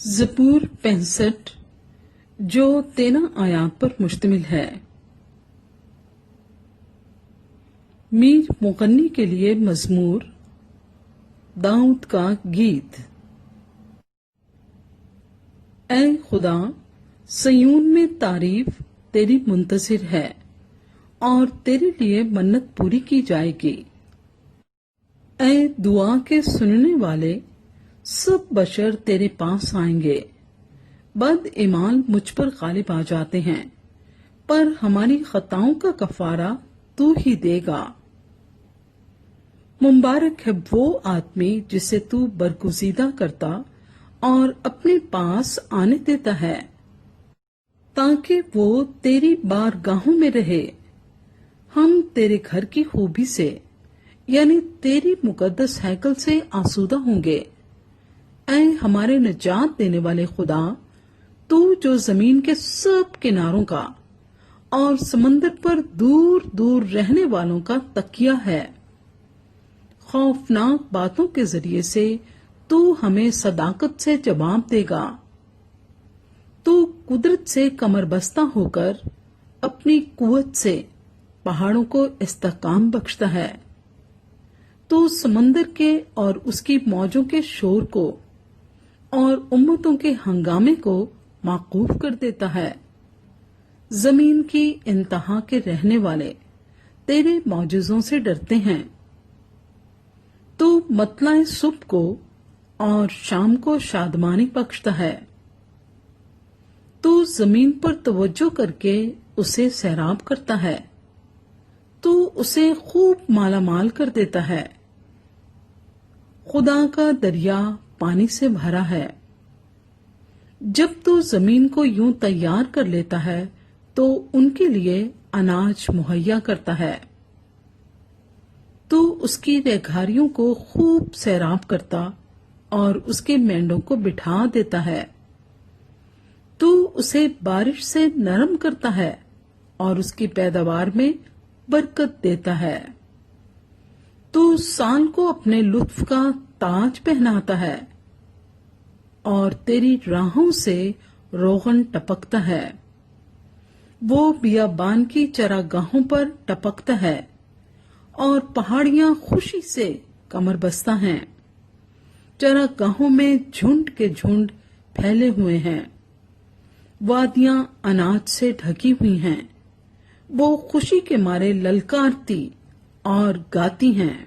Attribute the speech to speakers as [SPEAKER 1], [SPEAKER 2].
[SPEAKER 1] زبور 65 جو 13 آیات پر مشتمل ہے۔ میر مغنی کے لیے مزمور داؤد کا گیت۔ اے خدا، سیون میں تعریف تیری منتظر ہے اور تیرے لیے منت پوری کی جائے گی۔ اے دعا کے سننے والے، سب بشر تیرے پاس آئیں گے۔ بد ایمان مجھ پر غالب آ جاتے ہیں، پر ہماری خطاؤں کا کفارہ تو ہی دے گا۔ مبارک ہے وہ آدمی جسے تو برگزیدہ کرتا اور اپنے پاس آنے دیتا ہے، تاکہ وہ تیری بارگاہوں میں رہے۔ ہم تیرے گھر کی خوبی سے، یعنی تیری مقدس ہیکل سے آسودہ ہوں گے۔ اے ہمارے نجات دینے والے خدا، تو جو زمین کے سب کناروں کا اور سمندر پر دور دور رہنے والوں کا تکیہ ہے، خوفناک باتوں کے ذریعے سے تو ہمیں صداقت سے جواب دے گا۔ تو قدرت سے کمر بستہ ہو کر اپنی قوت سے پہاڑوں کو استحکام بخشتا ہے۔ تو سمندر کے اور اس کی موجوں کے شور کو اور امتوں کے ہنگامے کو موقوف کر دیتا ہے۔ زمین کی انتہا کے رہنے والے تیرے معجزوں سے ڈرتے ہیں۔ تو مطلع صبح کو اور شام کو شادمانی بخشتا ہے۔ تو زمین پر توجہ کر کے اسے سیراب کرتا ہے۔ تو اسے خوب مالا مال کر دیتا ہے۔ خدا کا دریا پانی سے بھرا ہے۔ جب تو زمین کو یوں تیار کر لیتا ہے تو ان کے لیے اناج مہیا کرتا ہے۔ تو اس کی ریگھاریوں کو خوب سیراب کرتا اور اس کے مینڈوں کو بٹھا دیتا ہے۔ تو اسے بارش سے نرم کرتا ہے اور اس کی پیداوار میں برکت دیتا ہے۔ تو سال کو اپنے لطف کا تاج پہناتا ہے اور تیری راہوں سے روغن ٹپکتا ہے۔ وہ بیابان کی چراگاہوں پر ٹپکتا ہے اور پہاڑیاں خوشی سے کمر بستہ ہیں۔ چراگاہوں میں جھنڈ کے جھنڈ پھیلے ہوئے ہیں۔ وادیاں اناج سے ڈھکی ہوئی ہیں۔ وہ خوشی کے مارے للکارتی اور گاتی ہیں۔